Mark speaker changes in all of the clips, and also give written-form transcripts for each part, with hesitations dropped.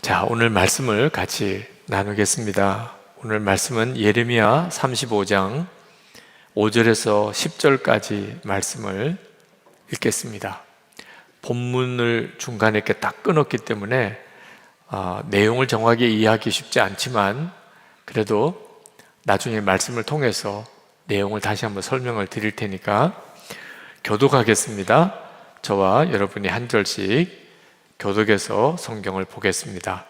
Speaker 1: 자, 오늘 말씀을 같이 나누겠습니다. 오늘 말씀은 예레미야 35장 5절에서 10절까지 말씀을 읽겠습니다. 본문을 중간에 이렇게 딱 끊었기 때문에 내용을 정확하게 이해하기 쉽지 않지만 그래도 나중에 말씀을 통해서 내용을 다시 한번 설명을 드릴 테니까 교독하겠습니다. 저와 여러분이 한 절씩 교독해서 성경을 보겠습니다.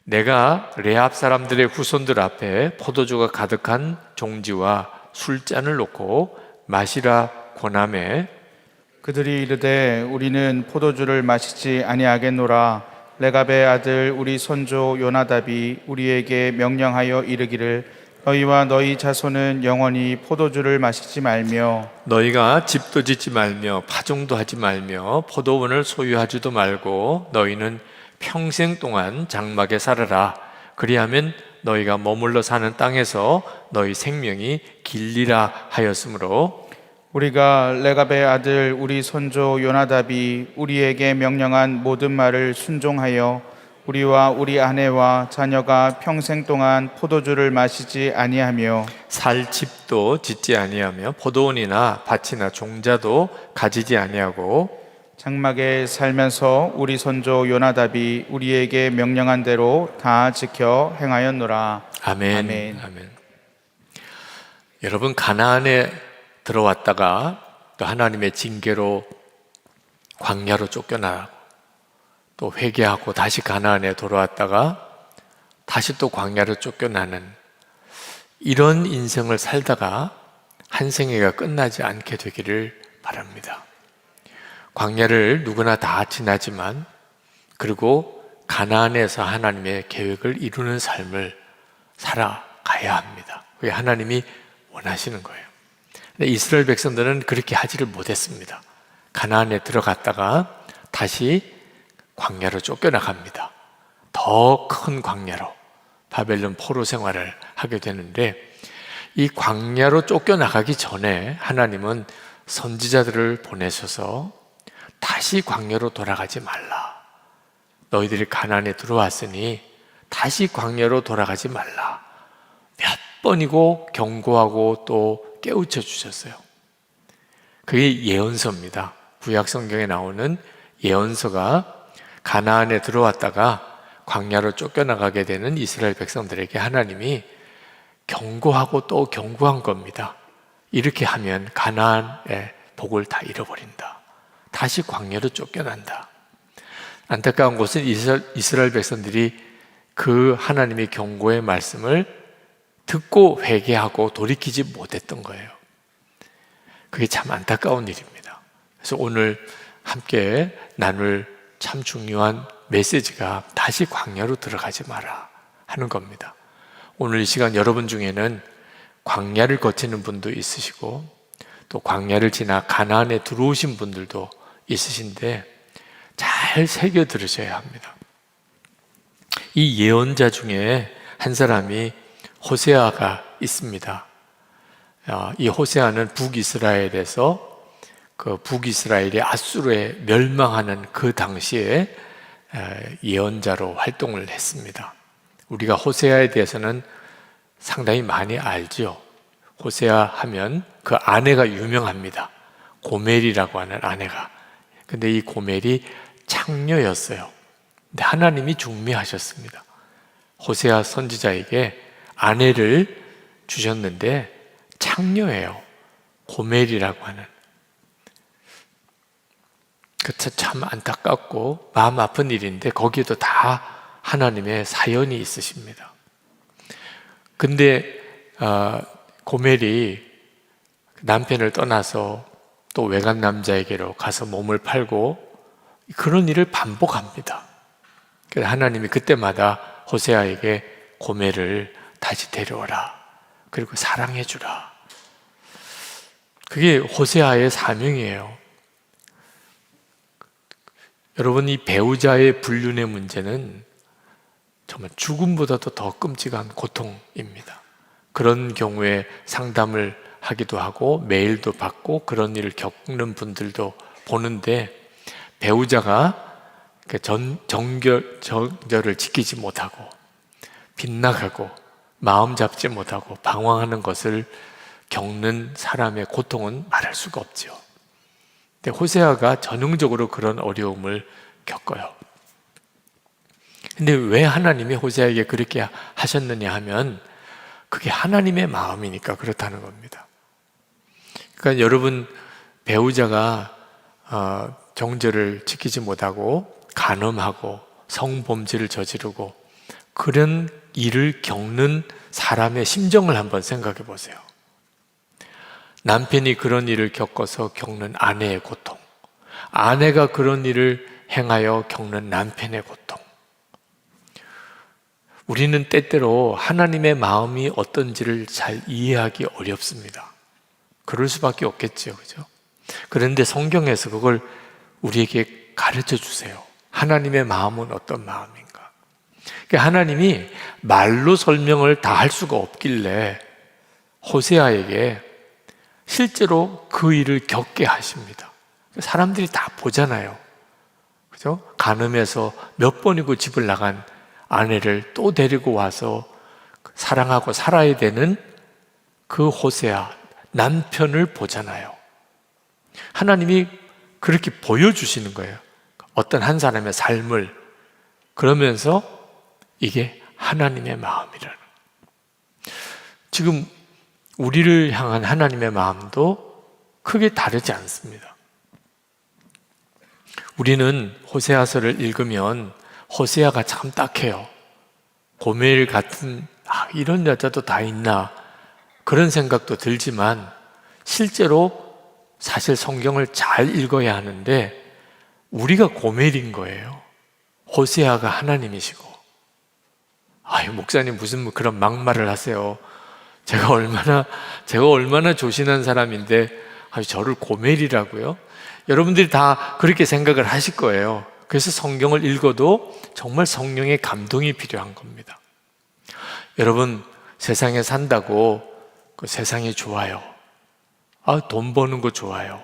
Speaker 1: 내가 레압 사람들의 후손들 앞에 포도주가 가득한 종지와 술잔을 놓고 마시라 권하매
Speaker 2: 그들이 이르되 우리는 포도주를 마시지 아니하겠노라. 레갑의 아들 우리 손조 요나답이 우리에게 명령하여 이르기를 너희와 너희 자손은 영원히 포도주를 마시지 말며
Speaker 1: 너희가 집도 짓지 말며 파종도 하지 말며 포도원을 소유하지도 말고 너희는 평생 동안 장막에 살아라. 그리하면 너희가 머물러 사는 땅에서 너희 생명이 길리라 하였으므로
Speaker 2: 우리가 레갑의 아들 우리 손조 요나답이 우리에게 명령한 모든 말을 순종하여 우리와 우리 아내와 자녀가 평생 동안 포도주를 마시지 아니하며
Speaker 1: 살 집도 짓지 아니하며 포도원이나 밭이나 종자도 가지지 아니하고
Speaker 2: 장막에 살면서 우리 손조 요나답이 우리에게 명령한 대로 다 지켜 행하였노라.
Speaker 1: 아멘.
Speaker 2: 아멘.
Speaker 1: 아멘. 여러분, 가나안에 들어왔다가 또 하나님의 징계로 광야로 쫓겨나고 또 회개하고 다시 가나안에 돌아왔다가 다시 또 광야로 쫓겨나는 이런 인생을 살다가 한 생애가 끝나지 않게 되기를 바랍니다. 광야를 누구나 다 지나지만 그리고 가나안에서 하나님의 계획을 이루는 삶을 살아가야 합니다. 그게 하나님이 원하시는 거예요. 근데 이스라엘 백성들은 그렇게 하지를 못했습니다. 가나안에 들어갔다가 다시 광야로 쫓겨나갑니다. 더 큰 광야로 바벨론 포로 생활을 하게 되는데 이 광야로 쫓겨나가기 전에 하나님은 선지자들을 보내셔서 다시 광야로 돌아가지 말라. 너희들이 가나안에 들어왔으니 다시 광야로 돌아가지 말라. 몇 번이고 경고하고 또 깨우쳐 주셨어요. 그게 예언서입니다. 구약 성경에 나오는 예언서가 가나안에 들어왔다가 광야로 쫓겨나가게 되는 이스라엘 백성들에게 하나님이 경고하고 또 경고한 겁니다. 이렇게 하면 가나안의 복을 다 잃어버린다. 다시 광야로 쫓겨난다. 안타까운 것은 이스라엘 백성들이 그 하나님의 경고의 말씀을 듣고 회개하고 돌이키지 못했던 거예요. 그게 참 안타까운 일입니다. 그래서 오늘 함께 나눌 참 중요한 메시지가 다시 광야로 들어가지 마라 하는 겁니다. 오늘 이 시간 여러분 중에는 광야를 거치는 분도 있으시고 또 광야를 지나 가나안에 들어오신 분들도 있으신데 잘 새겨 들으셔야 합니다. 이 예언자 중에 한 사람이 호세아가 있습니다. 이 호세아는 북이스라엘에서 그 북이스라엘이 아수르에 멸망하는 그 당시에 예언자로 활동을 했습니다. 우리가 호세아에 대해서는 상당히 많이 알죠. 호세아 하면 그 아내가 유명합니다. 고멜이라고 하는 아내가. 근데 이 고멜이 창녀였어요. 근데 하나님이 중매하셨습니다. 호세아 선지자에게 아내를 주셨는데 창녀예요. 고멜이라고 하는. 그 참 안타깝고 마음 아픈 일인데 거기에도 다 하나님의 사연이 있으십니다. 근데 고멜이 남편을 떠나서 또 외간 남자에게로 가서 몸을 팔고 그런 일을 반복합니다. 그래서 하나님이 그때마다 호세아에게 고멜을 다시 데려오라. 그리고 사랑해주라. 그게 호세아의 사명이에요. 여러분, 이 배우자의 불륜의 문제는 정말 죽음보다도 더 끔찍한 고통입니다. 그런 경우에 상담을 하기도 하고 메일도 받고 그런 일을 겪는 분들도 보는데 배우자가 정절을 지키지 못하고 빗나가고 마음 잡지 못하고 방황하는 것을 겪는 사람의 고통은 말할 수가 없죠. 근데 호세아가 전형적으로 그런 어려움을 겪어요. 근데 왜 하나님이 호세아에게 그렇게 하셨느냐 하면 그게 하나님의 마음이니까 그렇다는 겁니다. 그러니까 여러분, 배우자가 정절을 지키지 못하고 간음하고 성범죄를 저지르고 그런 일을 겪는 사람의 심정을 한번 생각해 보세요. 남편이 그런 일을 겪어서 겪는 아내의 고통, 아내가 그런 일을 행하여 겪는 남편의 고통. 우리는 때때로 하나님의 마음이 어떤지를 잘 이해하기 어렵습니다. 그럴 수밖에 없겠죠, 그죠? 그런데 성경에서 그걸 우리에게 가르쳐 주세요. 하나님의 마음은 어떤 마음인가? 그러니까 하나님이 말로 설명을 다 할 수가 없길래 호세아에게 실제로 그 일을 겪게 하십니다. 사람들이 다 보잖아요. 그죠? 간음해서 몇 번이고 집을 나간 아내를 또 데리고 와서 사랑하고 살아야 되는 그 호세아, 남편을 보잖아요. 하나님이 그렇게 보여주시는 거예요. 어떤 한 사람의 삶을. 그러면서 이게 하나님의 마음이라는. 지금 우리를 향한 하나님의 마음도 크게 다르지 않습니다. 우리는 호세아서를 읽으면 호세아가 참 딱해요. 고멜 같은 이런 여자도 다 있나 그런 생각도 들지만 실제로 사실 성경을 잘 읽어야 하는데 우리가 고멜인 거예요. 호세아가 하나님이시고. 목사님 무슨 그런 막말을 하세요. 제가 얼마나 조신한 사람인데 저를 고멜이라고요? 여러분들이 다 그렇게 생각을 하실 거예요. 그래서 성경을 읽어도 정말 성령의 감동이 필요한 겁니다. 여러분, 세상에 산다고 그 세상이 좋아요. 돈 버는 거 좋아요.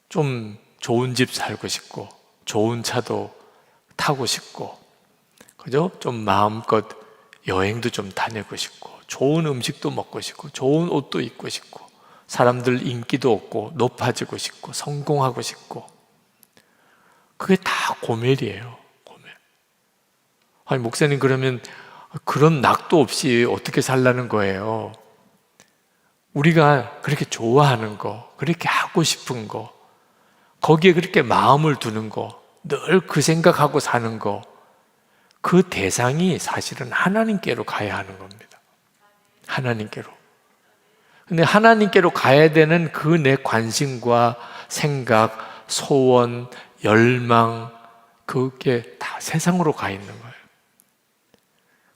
Speaker 1: 좀 좋은 집 살고 싶고, 좋은 차도 타고 싶고, 그죠? 좀 마음껏 여행도 좀 다니고 싶고, 좋은 음식도 먹고 싶고, 좋은 옷도 입고 싶고, 사람들 인기도 얻고, 높아지고 싶고, 성공하고 싶고, 그게 다 고멜이에요. 고멜. 목사님, 그러면 그런 낙도 없이 어떻게 살라는 거예요? 우리가 그렇게 좋아하는 거, 그렇게 하고 싶은 거, 거기에 그렇게 마음을 두는 거, 늘 그 생각하고 사는 거, 그 대상이 사실은 하나님께로 가야 하는 겁니다. 하나님께로. 근데 하나님께로 가야 되는 그 내 관심과 생각, 소원, 열망, 그게 다 세상으로 가 있는 거예요.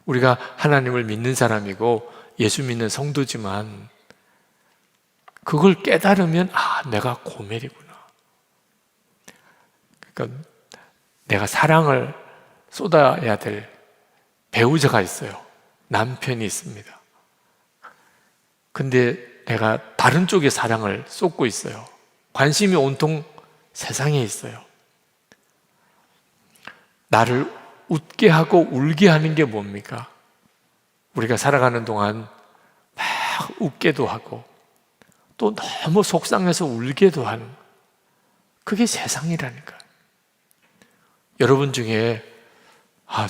Speaker 1: 우리가 하나님을 믿는 사람이고 예수 믿는 성도지만 그걸 깨달으면 내가 고멜이구나. 그러니까 내가 사랑을 쏟아야 될 배우자가 있어요. 남편이 있습니다. 근데 내가 다른 쪽에 사랑을 쏟고 있어요. 관심이 온통 세상에 있어요. 나를 웃게 하고 울게 하는 게 뭡니까? 우리가 살아가는 동안 막 웃게도 하고 또 너무 속상해서 울게도 하는, 그게 세상이라니까. 여러분 중에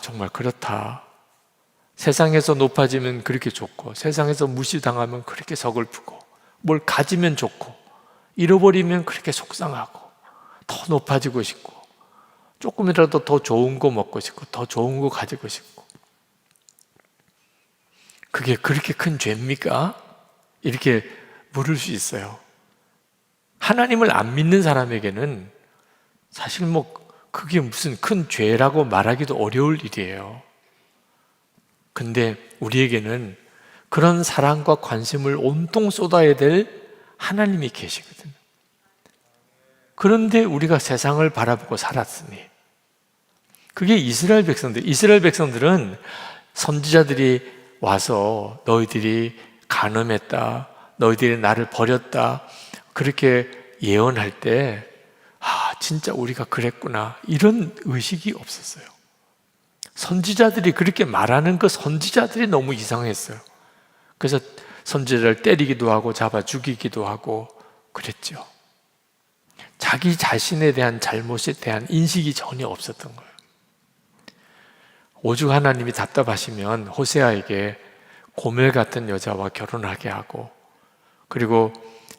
Speaker 1: 정말 그렇다. 세상에서 높아지면 그렇게 좋고 세상에서 무시당하면 그렇게 서글프고 뭘 가지면 좋고 잃어버리면 그렇게 속상하고 더 높아지고 싶고 조금이라도 더 좋은 거 먹고 싶고 더 좋은 거 가지고 싶고, 그게 그렇게 큰 죄입니까? 이렇게 물을 수 있어요. 하나님을 안 믿는 사람에게는 사실 그게 무슨 큰 죄라고 말하기도 어려울 일이에요. 근데 우리에게는 그런 사랑과 관심을 온통 쏟아야 될 하나님이 계시거든요. 그런데 우리가 세상을 바라보고 살았으니, 그게 이스라엘 백성들은 선지자들이 와서 너희들이 간음했다, 너희들이 나를 버렸다, 그렇게 예언할 때 진짜 우리가 그랬구나, 이런 의식이 없었어요. 선지자들이 그렇게 말하는 그 선지자들이 너무 이상했어요. 그래서 선지자를 때리기도 하고 잡아 죽이기도 하고 그랬죠. 자기 자신에 대한 잘못에 대한 인식이 전혀 없었던 거예요. 오죽 하나님이 답답하시면 호세아에게 고멜 같은 여자와 결혼하게 하고, 그리고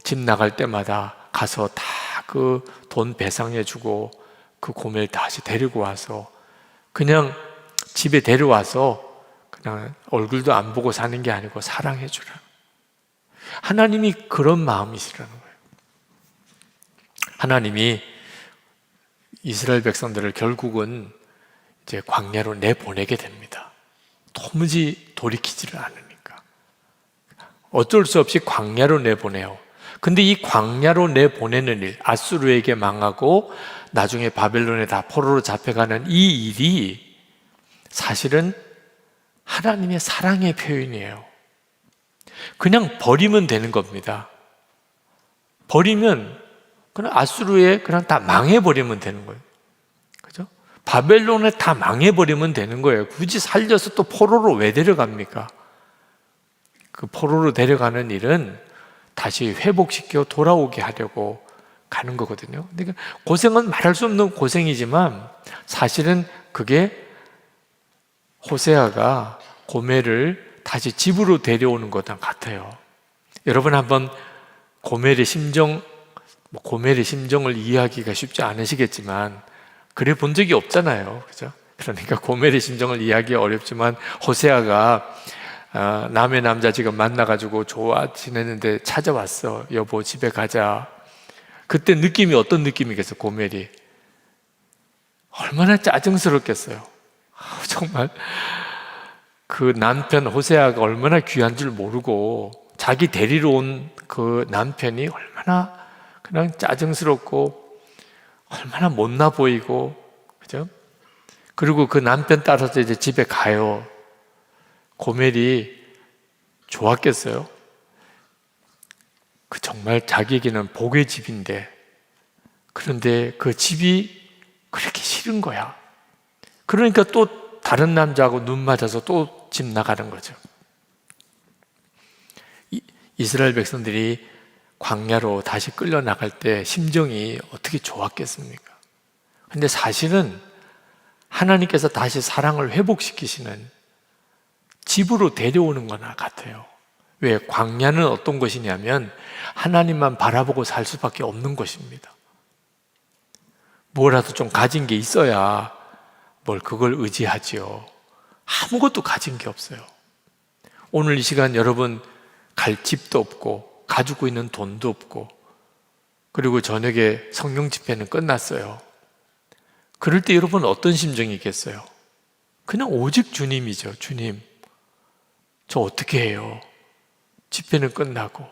Speaker 1: 집 나갈 때마다 가서 다 그 돈 배상해주고 그 고멜 다시 데리고 와서 그냥 집에 데려와서 그냥 얼굴도 안 보고 사는 게 아니고 사랑해주라. 하나님이 그런 마음이시라는 거예요. 하나님이 이스라엘 백성들을 결국은 이제 광야로 내보내게 됩니다. 도무지 돌이키지를 않으니까 어쩔 수 없이 광야로 내보내요. 근데 이 광야로 내보내는 일, 아수르에게 망하고 나중에 바벨론에 다 포로로 잡혀가는 이 일이 사실은 하나님의 사랑의 표현이에요. 그냥 버리면 되는 겁니다. 버리면 그냥 아수르에 그냥 다 망해버리면 되는 거예요. 그죠? 바벨론에 다 망해버리면 되는 거예요. 굳이 살려서 또 포로로 왜 데려갑니까? 그 포로로 데려가는 일은 다시 회복시켜 돌아오게 하려고 가는 거거든요. 그러니까 고생은 말할 수 없는 고생이지만 사실은 그게 호세아가 고멜을 다시 집으로 데려오는 것과 같아요. 여러분 한번 고멜의 심정을 이해하기가 쉽지 않으시겠지만 그래 본 적이 없잖아요. 그죠? 그러니까 고멜의 심정을 이해하기 어렵지만 호세아가 남의 남자 지금 만나가지고 좋아 지냈는데 찾아왔어. 여보 집에 가자. 그때 느낌이 어떤 느낌이겠어? 고멜이 얼마나 짜증스럽겠어요. 정말 그 남편 호세아가 얼마나 귀한 줄 모르고 자기 데리러 온 그 남편이 얼마나 그냥 짜증스럽고 얼마나 못나 보이고, 그죠? 그리고 그 남편 따라서 이제 집에 가요. 고멜이 좋았겠어요? 그 정말 자기에게는 복의 집인데, 그런데 그 집이 그렇게 싫은 거야. 그러니까 또 다른 남자하고 눈 맞아서 또 집 나가는 거죠. 이스라엘 백성들이 광야로 다시 끌려 나갈 때 심정이 어떻게 좋았겠습니까? 근데 사실은 하나님께서 다시 사랑을 회복시키시는 집으로 데려오는 거나 같아요. 왜? 광야는 어떤 것이냐면 하나님만 바라보고 살 수밖에 없는 것입니다. 뭐라도 좀 가진 게 있어야 뭘 그걸 의지하지요. 아무것도 가진 게 없어요. 오늘 이 시간 여러분 갈 집도 없고 가지고 있는 돈도 없고, 그리고 저녁에 성령 집회는 끝났어요. 그럴 때 여러분 어떤 심정이겠어요? 그냥 오직 주님이죠. 주님, 저 어떻게 해요? 집회는 끝나고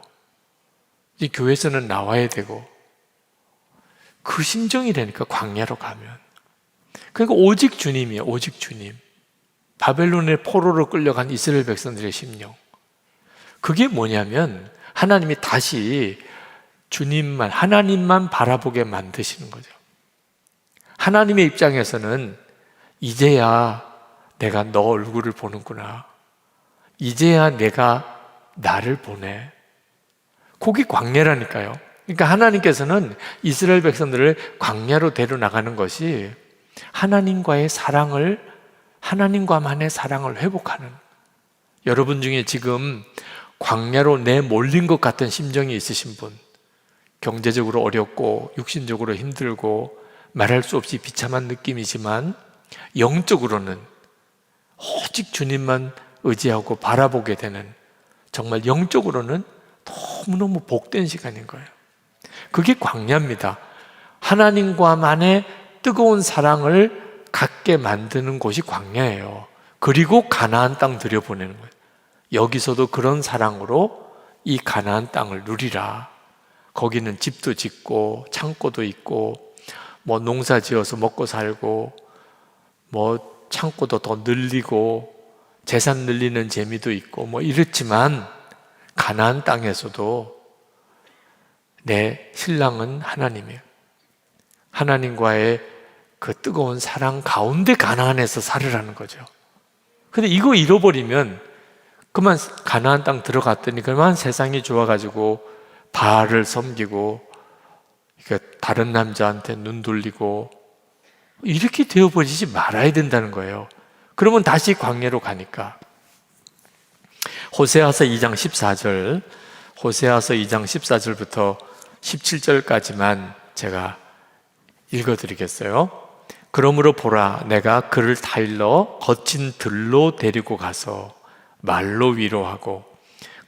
Speaker 1: 이제 교회에서는 나와야 되고, 그 심정이라니까. 광야로 가면 그러니까 오직 주님이에요. 오직 주님. 바벨론의 포로로 끌려간 이스라엘 백성들의 심령, 그게 뭐냐면 하나님이 다시 주님만, 하나님만 바라보게 만드시는 거죠. 하나님의 입장에서는 이제야 내가 너 얼굴을 보는구나, 이제야 내가 나를 보내. 그게 광야라니까요. 그러니까 하나님께서는 이스라엘 백성들을 광야로 데려나가는 것이 하나님과의 사랑을, 하나님과만의 사랑을 회복하는, 여러분 중에 지금 광야로 내몰린 것 같은 심정이 있으신 분, 경제적으로 어렵고 육신적으로 힘들고 말할 수 없이 비참한 느낌이지만 영적으로는 오직 주님만 의지하고 바라보게 되는, 정말 영적으로는 너무너무 복된 시간인 거예요. 그게 광야입니다. 하나님과만의 뜨거운 사랑을 갖게 만드는 곳이 광야예요. 그리고 가나안 땅 들여보내는 거예요. 여기서도 그런 사랑으로 이 가나안 땅을 누리라. 거기는 집도 짓고 창고도 있고 뭐 농사 지어서 먹고 살고 뭐 창고도 더 늘리고 재산 늘리는 재미도 있고 뭐 이렇지만, 가나안 땅에서도 내 신랑은 하나님이에요. 하나님과의 그 뜨거운 사랑 가운데 가나안에서 살으라는 거죠. 근데 이거 잃어버리면 그만 가나안 땅 들어갔더니 그만 세상이 좋아가지고 바알을 섬기고 다른 남자한테 눈 돌리고 이렇게 되어버리지 말아야 된다는 거예요. 그러면 다시 광야로 가니까. 호세아서 2장 14절, 호세아서 2장 14절부터 17절까지만 제가 읽어드리겠어요. 그러므로 보라, 내가 그를 타일러 거친 들로 데리고 가서 말로 위로하고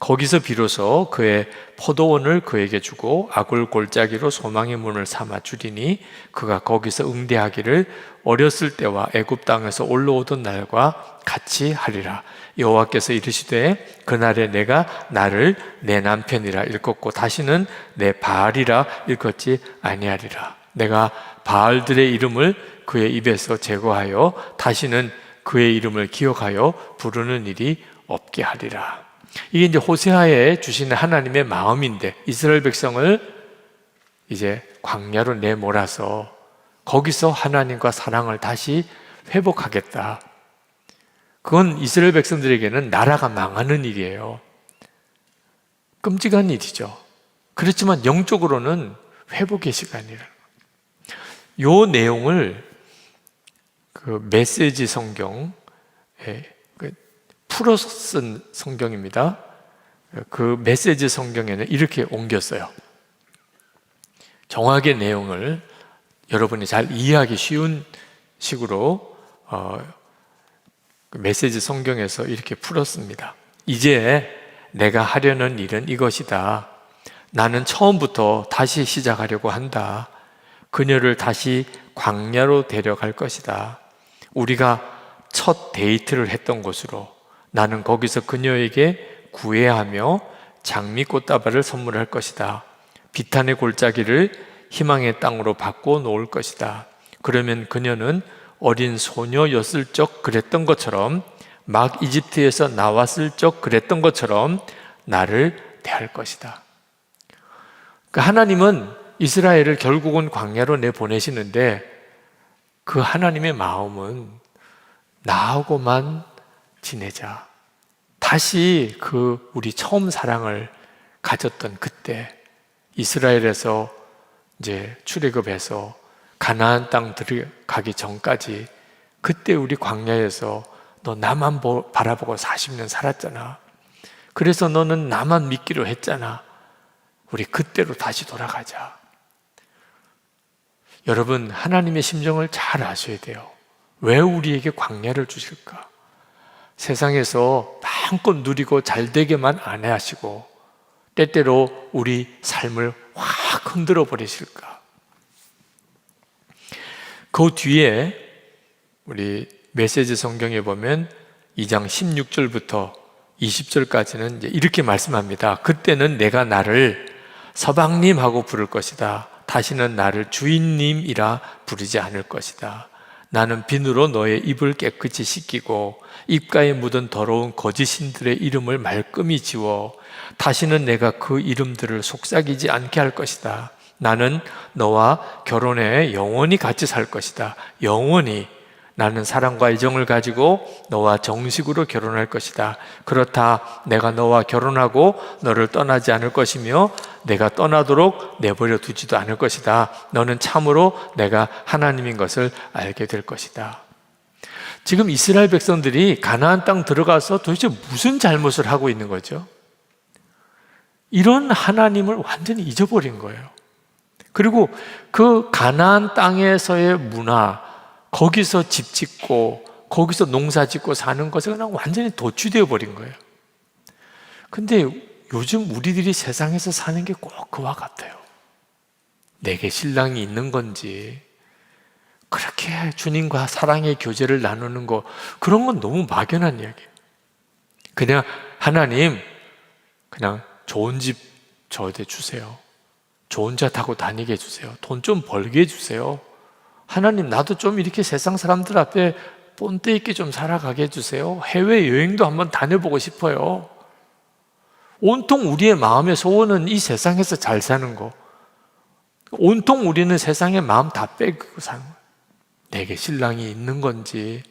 Speaker 1: 거기서 비로소 그의 포도원을 그에게 주고 아굴 골짜기로 소망의 문을 삼아 주리니 그가 거기서 응대하기를 어렸을 때와 애굽 땅에서 올라오던 날과 같이 하리라. 여호와께서 이르시되 그날에 내가 나를 내 남편이라 일컫고 다시는 내 바알이라 일컫지 아니하리라. 내가 바알들의 이름을 그의 입에서 제거하여 다시는 그의 이름을 기억하여 부르는 일이 없게 하리라. 이게 이제 호세아에 주시는 하나님의 마음인데, 이스라엘 백성을 이제 광야로 내몰아서 거기서 하나님과 사랑을 다시 회복하겠다. 그건 이스라엘 백성들에게는 나라가 망하는 일이에요. 끔찍한 일이죠. 그렇지만 영적으로는 회복의 시간이라는 거예요. 요 내용을 그 메시지 성경, 풀어서 쓴 성경입니다. 그 메시지 성경에는 이렇게 옮겼어요. 정확의 내용을 여러분이 잘 이해하기 쉬운 식으로 메시지 성경에서 이렇게 풀었습니다. 이제 내가 하려는 일은 이것이다. 나는 처음부터 다시 시작하려고 한다. 그녀를 다시 광야로 데려갈 것이다. 우리가 첫 데이트를 했던 곳으로 나는 거기서 그녀에게 구애하며 장미 꽃다발을 선물할 것이다. 비탄의 골짜기를 희망의 땅으로 바꿔 놓을 것이다. 그러면 그녀는 어린 소녀였을 적 그랬던 것처럼, 막 이집트에서 나왔을 적 그랬던 것처럼 나를 대할 것이다. 그러니까 하나님은 이스라엘을 결국은 광야로 내보내시는데 그 하나님의 마음은 나하고만 지내자. 다시 그 우리 처음 사랑을 가졌던 그때 이스라엘에서 이제 출애굽해서 가나안 땅 들어가기 전까지 그때 우리 광야에서 너 나만 바라보고 40년 살았잖아. 그래서 너는 나만 믿기로 했잖아. 우리 그때로 다시 돌아가자. 여러분, 하나님의 심정을 잘 아셔야 돼요. 왜 우리에게 광야를 주실까? 세상에서 마음껏 누리고 잘 되게만 안 하시고 때때로 우리 삶을 확 흔들어 버리실까? 그 뒤에 우리 메시지 성경에 보면 2장 16절부터 20절까지는 이제 이렇게 말씀합니다. 그때는 내가 나를 서방님 하고 부를 것이다. 다시는 나를 주인님이라 부르지 않을 것이다. 나는 비누로 너의 입을 깨끗이 씻기고 입가에 묻은 더러운 거짓신들의 이름을 말끔히 지워 다시는 내가 그 이름들을 속삭이지 않게 할 것이다. 나는 너와 결혼해 영원히 같이 살 것이다. 영원히. 나는 사랑과 애정을 가지고 너와 정식으로 결혼할 것이다. 그렇다 내가 너와 결혼하고 너를 떠나지 않을 것이며 내가 떠나도록 내버려 두지도 않을 것이다. 너는 참으로 내가 하나님인 것을 알게 될 것이다. 지금 이스라엘 백성들이 가나안 땅 들어가서 도대체 무슨 잘못을 하고 있는 거죠? 이런 하나님을 완전히 잊어버린 거예요. 그리고 그 가나안 땅에서의 문화, 거기서 집 짓고 거기서 농사 짓고 사는 것에 그냥 완전히 도취되어 버린 거예요. 근데 요즘 우리들이 세상에서 사는 게 꼭 그와 같아요. 내게 신랑이 있는 건지, 그렇게 주님과 사랑의 교제를 나누는 거, 그런 건 너무 막연한 이야기예요. 그냥 하나님, 그냥 좋은 집 저한테 주세요. 좋은 차 타고 다니게 해주세요. 돈 좀 벌게 해주세요. 하나님, 나도 좀 이렇게 세상 사람들 앞에 본때 있게 좀 살아가게 해주세요. 해외여행도 한번 다녀보고 싶어요. 온통 우리의 마음의 소원은 이 세상에서 잘 사는 거. 온통 우리는 세상에 마음 다 빼고 사는 거예요. 내게 신랑이 있는 건지,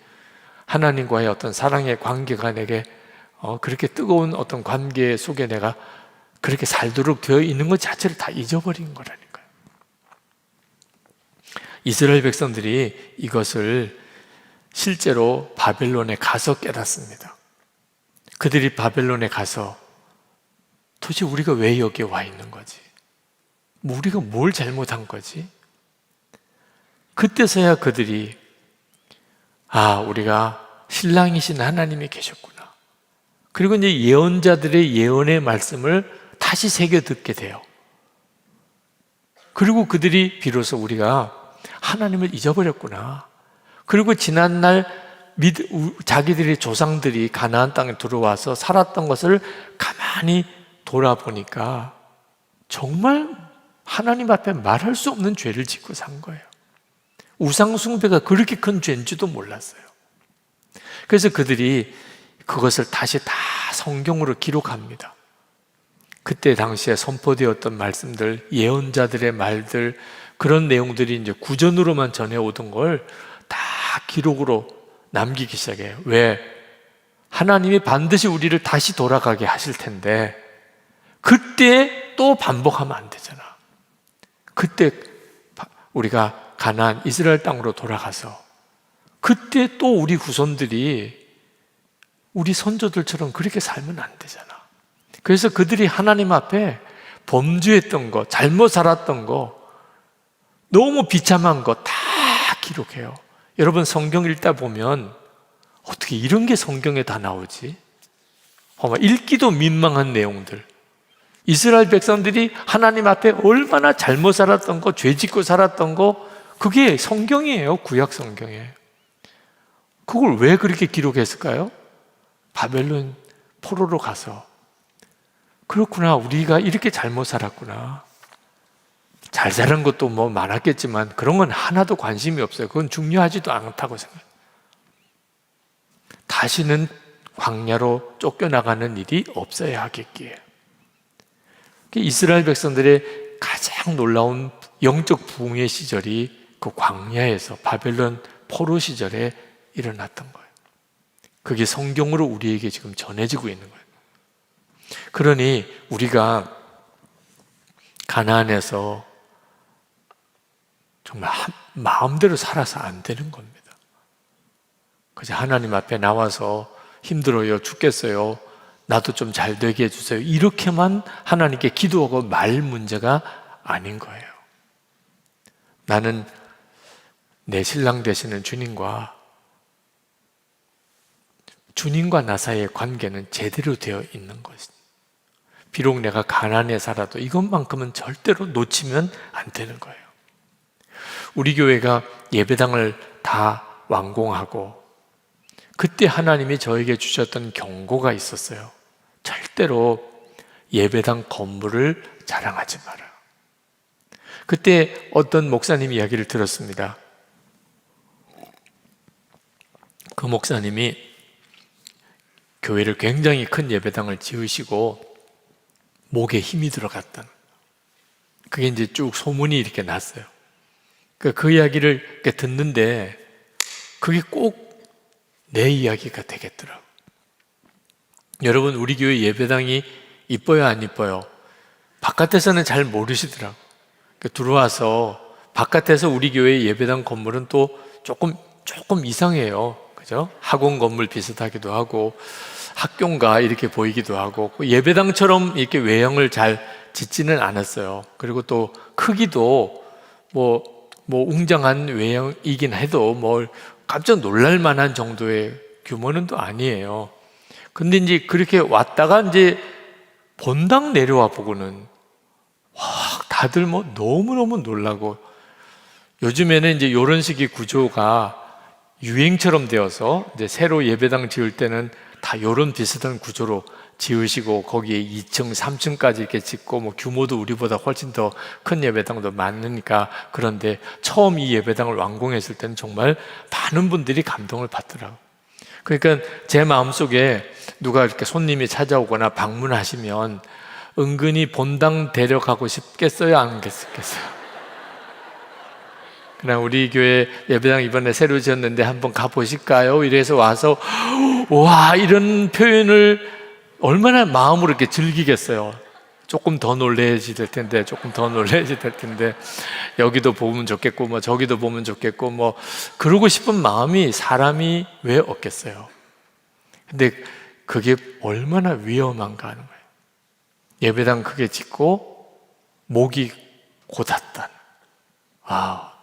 Speaker 1: 하나님과의 어떤 사랑의 관계가 내게 그렇게 뜨거운 어떤 관계 속에 내가 그렇게 살도록 되어 있는 것 자체를 다 잊어버린 거라니까요. 이스라엘 백성들이 이것을 실제로 바벨론에 가서 깨닫습니다. 그들이 바벨론에 가서 도대체 우리가 왜 여기에 와 있는 거지? 우리가 뭘 잘못한 거지? 그때서야 그들이 우리가 신랑이신 하나님이 계셨구나. 그리고 이제 예언자들의 예언의 말씀을 다시 새겨 듣게 돼요. 그리고 그들이 비로소 우리가 하나님을 잊어버렸구나. 그리고 지난날 자기들의 조상들이 가나안 땅에 들어와서 살았던 것을 가만히 돌아보니까 정말 하나님 앞에 말할 수 없는 죄를 짓고 산 거예요. 우상 숭배가 그렇게 큰 죄인지도 몰랐어요. 그래서 그들이 그것을 다시 다 성경으로 기록합니다. 그때 당시에 선포되었던 말씀들, 예언자들의 말들, 그런 내용들이 이제 구전으로만 전해오던 걸 다 기록으로 남기기 시작해요. 왜? 하나님이 반드시 우리를 다시 돌아가게 하실 텐데 그때 또 반복하면 안 되잖아. 그때 우리가 가나안 이스라엘 땅으로 돌아가서 그때 또 우리 후손들이 우리 선조들처럼 그렇게 살면 안 되잖아. 그래서 그들이 하나님 앞에 범죄했던 거, 잘못 살았던 거, 너무 비참한 거 다 기록해요. 여러분 성경 읽다 보면 어떻게 이런 게 성경에 다 나오지? 읽기도 민망한 내용들. 이스라엘 백성들이 하나님 앞에 얼마나 잘못 살았던 거, 죄 짓고 살았던 거, 그게 성경이에요. 구약 성경에. 그걸 왜 그렇게 기록했을까요? 바벨론 포로로 가서 그렇구나, 우리가 이렇게 잘못 살았구나. 잘 자란 것도 뭐 많았겠지만 그런 건 하나도 관심이 없어요. 그건 중요하지도 않다고 생각해요. 다시는 광야로 쫓겨나가는 일이 없어야 하겠기에. 이스라엘 백성들의 가장 놀라운 영적 부흥의 시절이 그 광야에서 바벨론 포로 시절에 일어났던 거예요. 그게 성경으로 우리에게 지금 전해지고 있는 거예요. 그러니 우리가 가나안에서 정말 마음대로 살아서 안 되는 겁니다. 그저 하나님 앞에 나와서 힘들어요, 죽겠어요, 나도 좀 잘 되게 해주세요, 이렇게만 하나님께 기도하고 말 문제가 아닌 거예요. 나는 내 신랑 되시는 주님과 나 사이의 관계는 제대로 되어 있는 것이죠. 비록 내가 가난해 살아도 이것만큼은 절대로 놓치면 안 되는 거예요. 우리 교회가 예배당을 다 완공하고 그때 하나님이 저에게 주셨던 경고가 있었어요. 절대로 예배당 건물을 자랑하지 마라. 그때 어떤 목사님 이야기를 들었습니다. 그 목사님이 교회를 굉장히 큰 예배당을 지으시고 목에 힘이 들어갔다는, 그게 이제 쭉 소문이 이렇게 났어요. 그 이야기를 이렇게 듣는데 그게 꼭 내 이야기가 되겠더라고요. 여러분, 우리 교회 예배당이 이뻐요, 안 이뻐요? 바깥에서는 잘 모르시더라고요. 들어와서 바깥에서 우리 교회 예배당 건물은 또 조금 이상해요. 그죠? 학원 건물 비슷하기도 하고 학교인가 이렇게 보이기도 하고 예배당처럼 이렇게 외형을 잘 짓지는 않았어요. 그리고 또 크기도 뭐 웅장한 외형이긴 해도 뭐 깜짝 놀랄 만한 정도의 규모는 또 아니에요. 근데 이제 그렇게 왔다가 이제 본당 내려와 보고는 다들 뭐 너무너무 놀라고, 요즘에는 이제 이런 식의 구조가 유행처럼 되어서 이제 새로 예배당 지을 때는 다 이런 비슷한 구조로 지으시고 거기에 2층, 3층까지 이렇게 짓고 뭐 규모도 우리보다 훨씬 더 큰 예배당도 많으니까. 그런데 처음 이 예배당을 완공했을 때는 정말 많은 분들이 감동을 받더라고요. 그러니까 제 마음속에 누가 이렇게 손님이 찾아오거나 방문하시면 은근히 본당 데려가고 싶겠어요, 안 싶겠어요? 그냥 우리 교회 예배당 이번에 새로 지었는데 한번 가보실까요? 이래서 와서 와, 이런 표현을 얼마나 마음으로 이렇게 즐기겠어요. 조금 더 놀래야지 될 텐데, 조금 더 놀래야지 될 텐데, 여기도 보면 좋겠고, 뭐 저기도 보면 좋겠고, 뭐 그러고 싶은 마음이 사람이 왜 없겠어요? 근데 그게 얼마나 위험한가 하는 거예요. 예배당 크게 짓고 목이 고닫단. 아,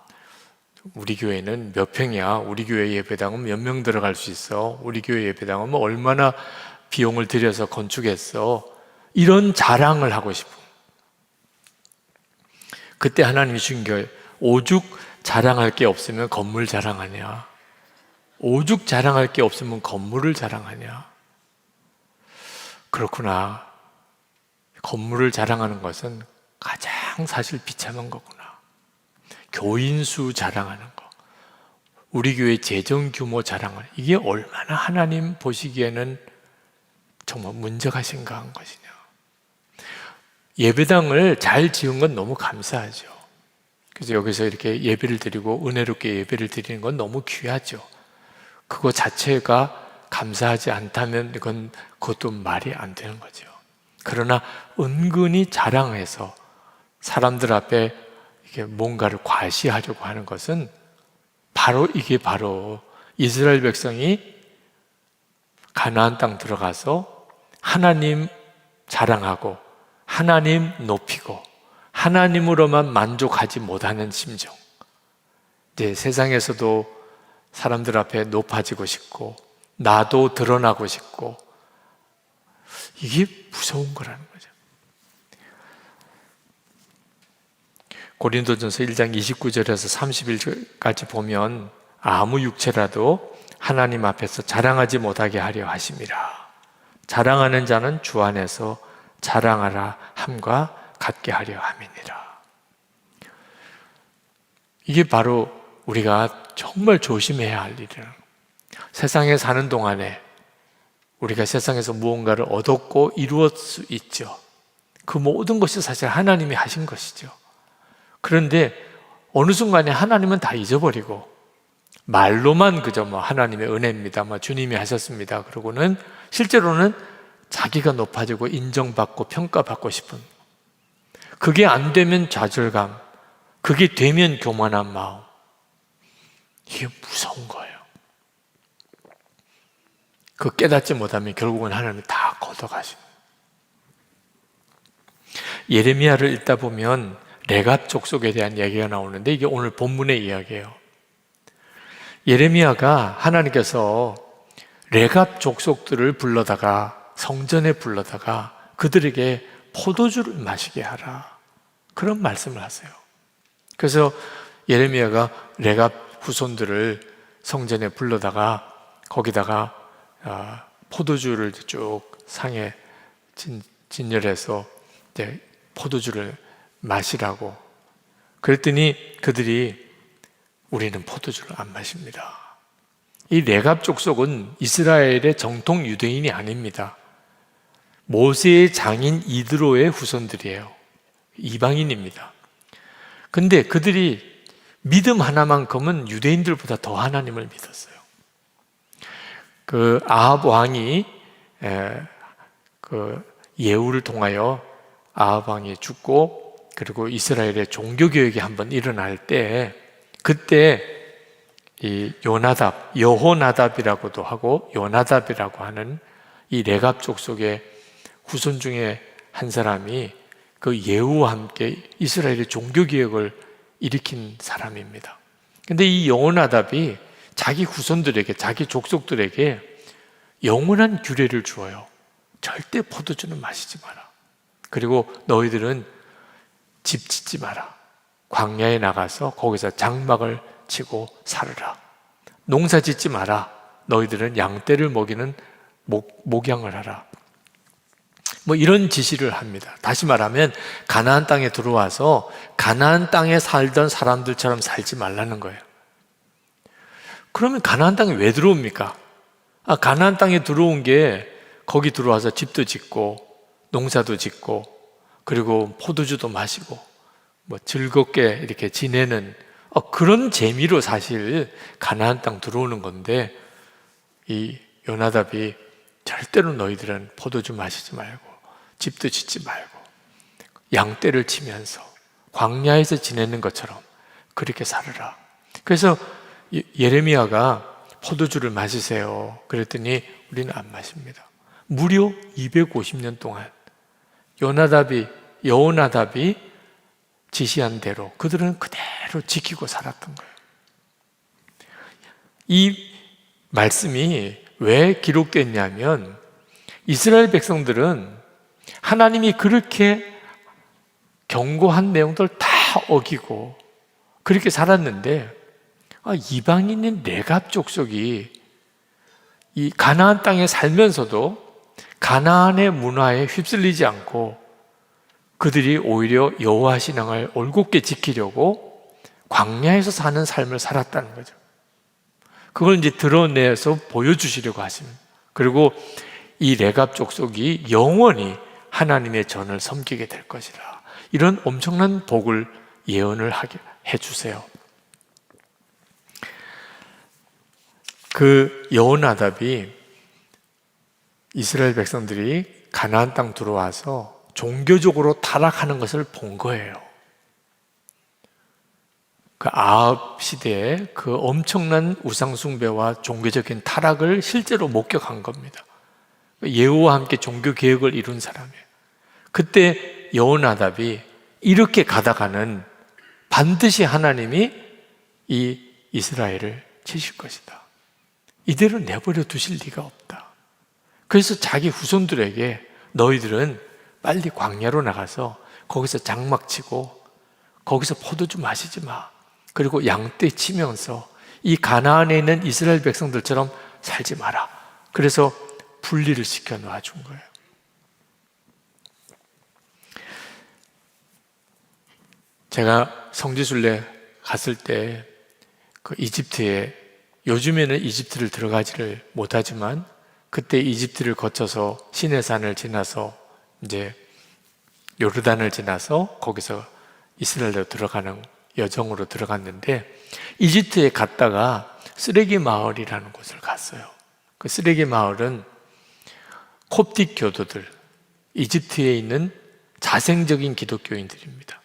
Speaker 1: 우리 교회는 몇 평이야? 우리 교회 예배당은 몇 명 들어갈 수 있어? 우리 교회 예배당은 뭐 얼마나 비용을 들여서 건축했어? 이런 자랑을 하고 싶어. 그때 하나님이 주신 게 오죽 자랑할 게 없으면 건물 자랑하냐? 오죽 자랑할 게 없으면 건물을 자랑하냐? 그렇구나. 건물을 자랑하는 것은 가장 사실 비참한 거구나. 교인수 자랑하는 거, 우리 교회 재정 규모 자랑하는, 이게 얼마나 하나님 보시기에는 정말 문제가 심각한 것이냐. 예배당을 잘 지은 건 너무 감사하죠. 그래서 여기서 이렇게 예배를 드리고 은혜롭게 예배를 드리는 건 너무 귀하죠. 그거 자체가 감사하지 않다면 그것도 말이 안 되는 거죠. 그러나 은근히 자랑해서 사람들 앞에 이렇게 뭔가를 과시하려고 하는 것은 이게 바로 이스라엘 백성이 가나안 땅 들어가서 하나님 자랑하고 하나님 높이고 하나님으로만 만족하지 못하는 심정. 이제 세상에서도 사람들 앞에 높아지고 싶고 나도 드러나고 싶고, 이게 무서운 거라는 거죠. 고린도전서 1장 29절에서 31절까지 보면 아무 육체라도 하나님 앞에서 자랑하지 못하게 하려 하심이라. 자랑하는 자는 주 안에서 자랑하라 함과 같게 하려 함이니라. 이게 바로 우리가 정말 조심해야 할 일이에요. 세상에 사는 동안에 우리가 세상에서 무언가를 얻었고 이루었을 수 있죠. 그 모든 것이 사실 하나님이 하신 것이죠. 그런데 어느 순간에 하나님은 다 잊어버리고 말로만 그저 뭐 하나님의 은혜입니다, 뭐 주님이 하셨습니다, 그러고는 실제로는 자기가 높아지고 인정받고 평가받고 싶은, 그게 안 되면 좌절감, 그게 되면 교만한 마음. 이게 무서운 거예요. 그 깨닫지 못하면 결국은 하나님이 다 걷어가시는. 예레미야를 읽다 보면 레갑 족속에 대한 얘기가 나오는데 이게 오늘 본문의 이야기예요. 예레미야가 하나님께서 레갑 족속들을 불러다가 성전에 불러다가 그들에게 포도주를 마시게 하라, 그런 말씀을 하세요. 그래서 예레미야가 레갑 후손들을 성전에 불러다가 거기다가 포도주를 쭉 상에 진열해서 이제 포도주를 마시라고 그랬더니 그들이 우리는 포도주를 안 마십니다. 이 레갑 족속은 이스라엘의 정통 유대인이 아닙니다. 모세의 장인 이드로의 후손들이에요. 이방인입니다. 근데 그들이 믿음 하나만큼은 유대인들보다 더 하나님을 믿었어요. 그 아합 왕이 그 예후를 통하여 아합 왕이 죽고, 그리고 이스라엘의 종교개혁이 한번 일어날 때, 그때 이 여호나답이라고도 하고 요나답이라고 하는 이 레갑 족속의 후손 중에 한 사람이 그 예후와 함께 이스라엘의 종교개혁을 일으킨 사람입니다. 근데 이 여호나답이 자기 후손들에게, 자기 족속들에게 영원한 규례를 주어요. 절대 포도주는 마시지 마라. 그리고 너희들은 집 짓지 마라. 광야에 나가서 거기서 장막을 치고 살으라. 농사 짓지 마라. 너희들은 양떼를 먹이는 목양을 하라. 뭐 이런 지시를 합니다. 다시 말하면 가나안 땅에 들어와서 가나안 땅에 살던 사람들처럼 살지 말라는 거예요. 그러면 가나안 땅에 왜 들어옵니까? 가나안 땅에 들어온 게 거기 들어와서 집도 짓고 농사도 짓고 그리고 포도주도 마시고 뭐 즐겁게 이렇게 지내는 그런 재미로 사실 가나안 땅 들어오는 건데, 이 요나답이 절대로 너희들은 포도주 마시지 말고 집도 짓지 말고 양떼를 치면서 광야에서 지내는 것처럼 그렇게 살으라. 그래서 예레미야가 포도주를 마시세요 그랬더니 우리는 안 마십니다. 무려 250년 동안 여호나답이 지시한 대로 그들은 그대로 지키고 살았던 거예요. 이 말씀이 왜 기록됐냐면, 이스라엘 백성들은 하나님이 그렇게 경고한 내용들 다 어기고 그렇게 살았는데, 이방인인 레갑 족속이 이 가나안 땅에 살면서도 가나안의 문화에 휩쓸리지 않고 그들이 오히려 여호와 신앙을 올곧게 지키려고 광야에서 사는 삶을 살았다는 거죠. 그걸 이제 드러내서 보여주시려고 하십니다. 그리고 이 레갑 족속이 영원히 하나님의 전을 섬기게 될 것이라, 이런 엄청난 복을 예언을 하게 해주세요. 그 여호나답이 이스라엘 백성들이 가나안 땅 들어와서 종교적으로 타락하는 것을 본 거예요. 그 아합 시대에 그 엄청난 우상숭배와 종교적인 타락을 실제로 목격한 겁니다. 예후와 함께 종교 개혁을 이룬 사람이에요. 그때 여호나답이 이렇게 가다가는 반드시 하나님이 이 이스라엘을 치실 것이다, 이대로 내버려 두실 리가 없다. 그래서 자기 후손들에게 너희들은 빨리 광야로 나가서 거기서 장막 치고 거기서 포도주 마시지 마, 그리고 양떼 치면서 이 가나안에 있는 이스라엘 백성들처럼 살지 마라. 그래서 분리를 시켜 놔준 거예요. 제가 성지순례 갔을 때 그 이집트에, 요즘에는 이집트를 들어가지를 못하지만 그때 이집트를 거쳐서 시내산을 지나서 이제 요르단을 지나서 거기서 이스라엘로 들어가는 여정으로 들어갔는데, 이집트에 갔다가 쓰레기 마을이라는 곳을 갔어요. 그 쓰레기 마을은 콥틱 교도들, 이집트에 있는 자생적인 기독교인들입니다.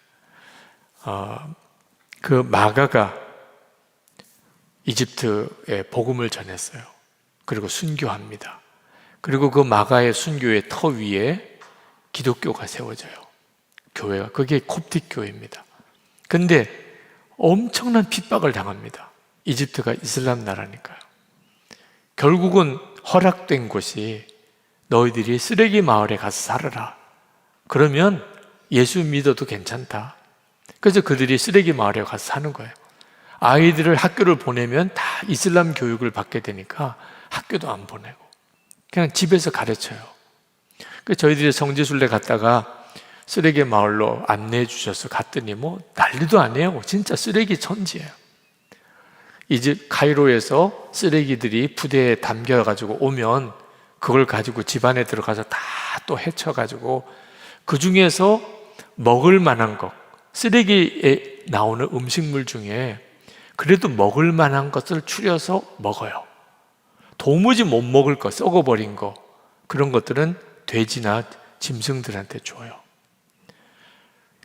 Speaker 1: 그 마가가 이집트에 복음을 전했어요. 그리고 순교합니다. 그리고 그 마가의 순교의 터 위에 기독교가 세워져요. 교회가. 그게 콥틱 교회입니다. 근데 엄청난 핍박을 당합니다. 이집트가 이슬람 나라니까요. 결국은 허락된 곳이 너희들이 쓰레기 마을에 가서 살아라. 그러면 예수 믿어도 괜찮다. 그래서 그들이 쓰레기 마을에 가서 사는 거예요. 아이들을 학교를 보내면 다 이슬람 교육을 받게 되니까 학교도 안 보내고 그냥 집에서 가르쳐요. 그래서 저희들이 성지순례 갔다가 쓰레기 마을로 안내해 주셔서 갔더니 뭐 난리도 아니에요. 진짜 쓰레기 천지예요. 이제 카이로에서 쓰레기들이 부대에 담겨가지고 오면 그걸 가지고 집 안에 들어가서 다 또 헤쳐가지고 그 중에서 먹을 만한 것, 쓰레기에 나오는 음식물 중에 그래도 먹을 만한 것을 추려서 먹어요. 도무지 못 먹을 거, 썩어버린 거, 그런 것들은 돼지나 짐승들한테 줘요.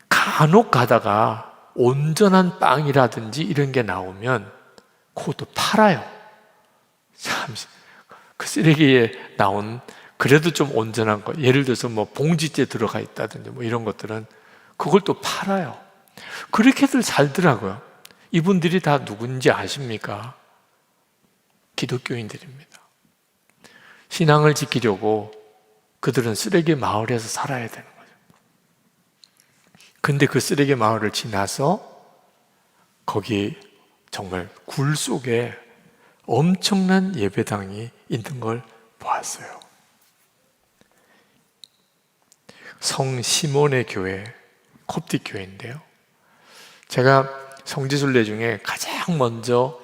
Speaker 1: 간혹 가다가 온전한 빵이라든지 이런 게 나오면 그것도 팔아요. 참, 그 쓰레기에 나온 그래도 좀 온전한 거, 예를 들어서 뭐 봉지째 들어가 있다든지 뭐 이런 것들은 그걸 또 팔아요. 그렇게들 살더라고요. 이분들이 다 누군지 아십니까? 기독교인들입니다. 신앙을 지키려고 그들은 쓰레기 마을에서 살아야 되는 거죠. 근데 그 쓰레기 마을을 지나서 거기 정말 굴 속에 엄청난 예배당이 있는 걸 보았어요. 성 시몬의 교회, 콥틱 교회인데요. 제가 성지순례 중에 가장 먼저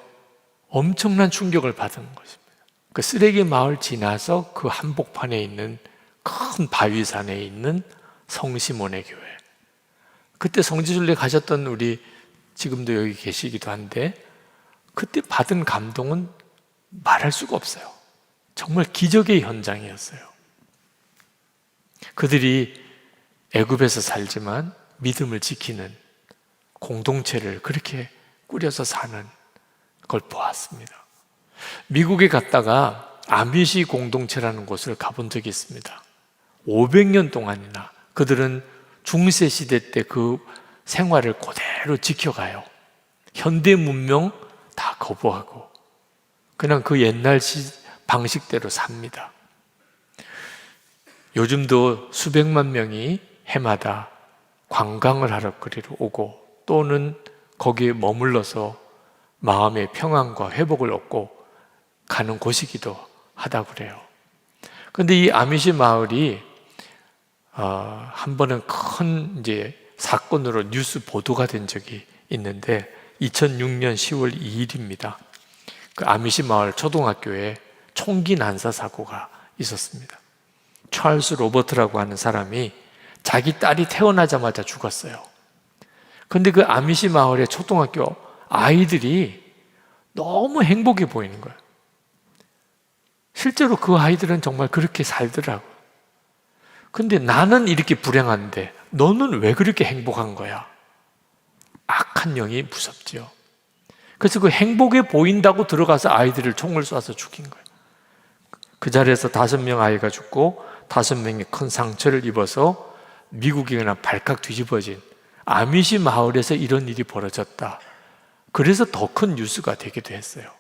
Speaker 1: 엄청난 충격을 받은 것입니다. 그 쓰레기 마을 지나서 그 한복판에 있는 큰 바위산에 있는 성 시몬의 교회. 그때 성지순례 가셨던 우리 지금도 여기 계시기도 한데 그때 받은 감동은 말할 수가 없어요. 정말 기적의 현장이었어요. 그들이 애굽에서 살지만 믿음을 지키는 공동체를 그렇게 꾸려서 사는 걸 보았습니다. 미국에 갔다가 아미시 공동체라는 곳을 가본 적이 있습니다. 500년 동안이나 그들은 중세 시대 때 그 생활을 그대로 지켜가요. 현대 문명 다 거부하고 그냥 그 옛날 방식대로 삽니다. 요즘도 수백만 명이 해마다 관광을 하러 그리로 오고 또는 거기에 머물러서 마음의 평안과 회복을 얻고 가는 곳이기도 하다고 그래요. 그런데 이 아미시 마을이 한 번은 큰 이제 사건으로 뉴스 보도가 된 적이 있는데 2006년 10월 2일입니다. 그 아미시 마을 초등학교에 총기 난사 사고가 있었습니다. 찰스 로버트라고 하는 사람이 자기 딸이 태어나자마자 죽었어요. 그런데 그 아미시 마을의 초등학교 아이들이 너무 행복해 보이는 거예요. 실제로 그 아이들은 정말 그렇게 살더라고요. 근데 나는 이렇게 불행한데 너는 왜 그렇게 행복한 거야? 악한 영이 무섭지요. 그래서 그 행복해 보인다고 들어가서 아이들을 총을 쏴서 죽인 거예요. 그 자리에서 5명 아이가 죽고 5명이 큰 상처를 입어서 미국이 그냥 발칵 뒤집어진 아미시 마을에서 이런 일이 벌어졌다. 그래서 더 큰 뉴스가 되기도 했어요.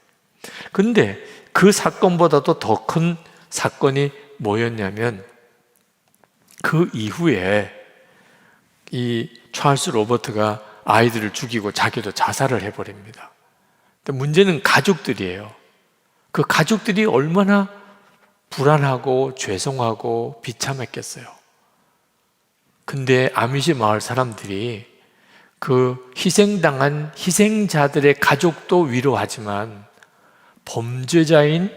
Speaker 1: 근데 그 사건보다도 더 큰 사건이 뭐였냐면 그 이후에 이 찰스 로버트가 아이들을 죽이고 자기도 자살을 해버립니다. 근데 문제는 가족들이에요. 그 가족들이 얼마나 불안하고 죄송하고 비참했겠어요. 근데 아미시 마을 사람들이 그 희생당한 희생자들의 가족도 위로하지만 범죄자인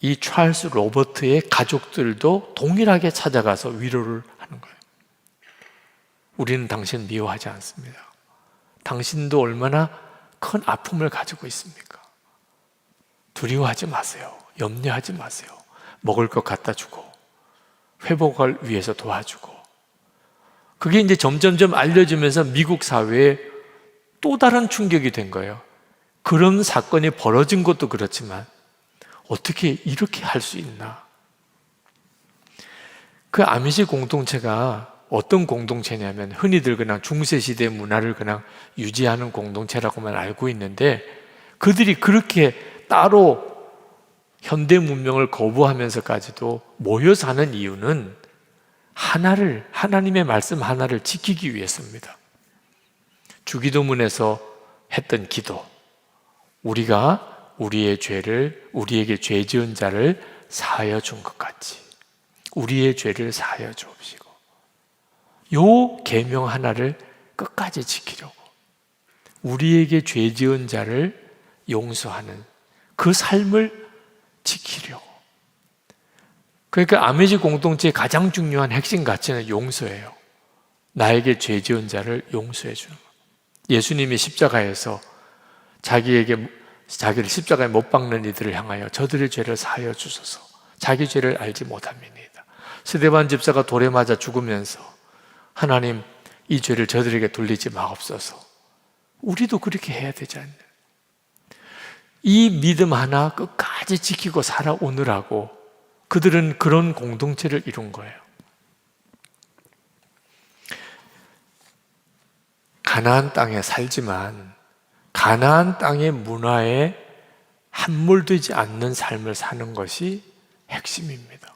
Speaker 1: 이 찰스 로버트의 가족들도 동일하게 찾아가서 위로를 하는 거예요. 우리는 당신 미워하지 않습니다. 당신도 얼마나 큰 아픔을 가지고 있습니까? 두려워하지 마세요. 염려하지 마세요. 먹을 것 갖다 주고 회복을 위해서 도와주고 그게 이제 점점점 알려지면서 미국 사회에 또 다른 충격이 된 거예요. 그런 사건이 벌어진 것도 그렇지만 어떻게 이렇게 할 수 있나? 그 아미시 공동체가 어떤 공동체냐면 흔히들 그냥 중세시대 문화를 그냥 유지하는 공동체라고만 알고 있는데 그들이 그렇게 따로 현대 문명을 거부하면서까지도 모여 사는 이유는 하나님의 말씀 하나를 지키기 위해서입니다. 주기도문에서 했던 기도, 우리가 우리의 죄를, 우리에게 죄 지은 자를 사하여 준 것 같이 우리의 죄를 사하여 주옵시고, 요 계명 하나를 끝까지 지키려고 우리에게 죄 지은 자를 용서하는 그 삶을 지키려고. 그러니까 아미시 공동체의 가장 중요한 핵심 가치는 용서예요. 나에게 죄 지은 자를 용서해 주는 것. 예수님이 십자가에서 자기를 십자가에 못 박는 이들을 향하여 저들의 죄를 사하여 주소서, 자기 죄를 알지 못함이니이다. 스데반 집사가 돌에 맞아 죽으면서 하나님 이 죄를 저들에게 돌리지 마옵소서. 우리도 그렇게 해야 되지 않나요? 이 믿음 하나 끝까지 지키고 살아오느라고 그들은 그런 공동체를 이룬 거예요. 가나안 땅에 살지만 가나안 땅의 문화에 함몰되지 않는 삶을 사는 것이 핵심입니다.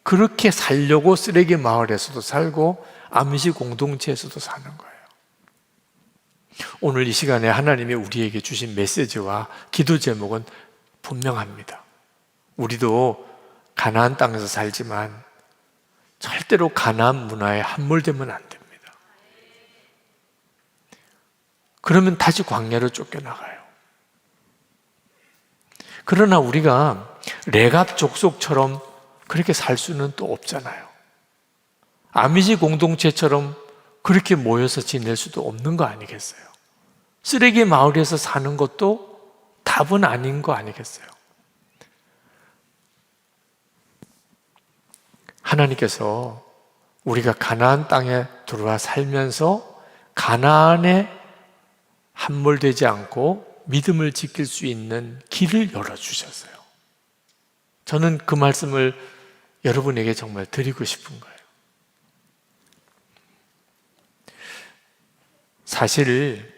Speaker 1: 그렇게 살려고 쓰레기 마을에서도 살고 아미시 공동체에서도 사는 거예요. 오늘 이 시간에 하나님이 우리에게 주신 메시지와 기도 제목은 분명합니다. 우리도 가나안 땅에서 살지만 절대로 가나안 문화에 함몰되면 안 됩니다. 그러면 다시 광야로 쫓겨나가요. 그러나 우리가 레갑 족속처럼 그렇게 살 수는 또 없잖아요. 아미시 공동체처럼 그렇게 모여서 지낼 수도 없는 거 아니겠어요? 쓰레기 마을에서 사는 것도 답은 아닌 거 아니겠어요? 하나님께서 우리가 가나안 땅에 들어와 살면서 가나안에 함몰되지 않고 믿음을 지킬 수 있는 길을 열어주셨어요. 저는 그 말씀을 여러분에게 정말 드리고 싶은 거예요. 사실